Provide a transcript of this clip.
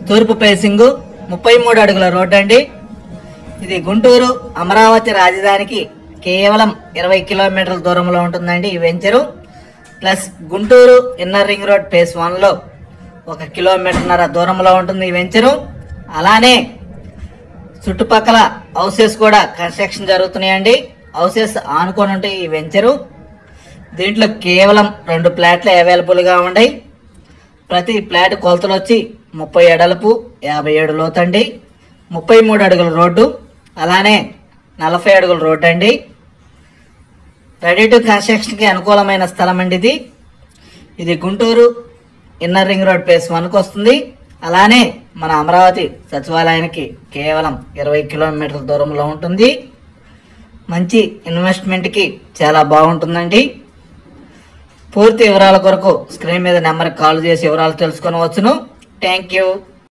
తూర్పు ఫేసింగ్ 33 అడుగుల రోడ్డు అండి. ఇది గుంటూరు అమరావతి రాజధానికి కేవలం 20 కిలోమీటర్ల దూరంలో ఉంటుందండి ఈ venture. Plus Guntur inner ring road phase 1లో 1 కిలోమీటర్న్నర దూరంలో ఉంటుంది ఈ వెంచరు. అలానే చుట్టుపక్కల హౌసెస్ కూడా కన్స్ట్రక్షన్ జరుగుతున్నాయండి. హౌసెస్ ఆనుకొని ఉంటాయి ఈ వెంచరు. దీంట్లో కేవలం 2 ఫ్లాట్లు అవైలబుల్గా ఉన్నాయి. ప్రతి ఫ్లాట్ కొలతలు వచ్చి 30 ఎడల్పు 57 లోతండి. 33 అడుగుల రోడ్డు, అలానే 40 అడుగుల రోడ్డు అండి. రెడీ టు కన్స్ట్రక్షన్కి అనుకూలమైన స్థలం అండి ఇది. ఇది Guntur inner ring road phase 1కి వస్తుంది. అలానే మన అమరావతి సచివాలయానికి కేవలం 20 కిలోమీటర్ల దూరంలో ఉంటుంది. మంచి ఇన్వెస్ట్మెంట్కి చాలా బాగుంటుందండి. పూర్తి వివరాల కొరకు స్క్రీన్ మీద నెంబర్కి కాల్ చేసి వివరాలు తెలుసుకొనవచ్చును. Thank you.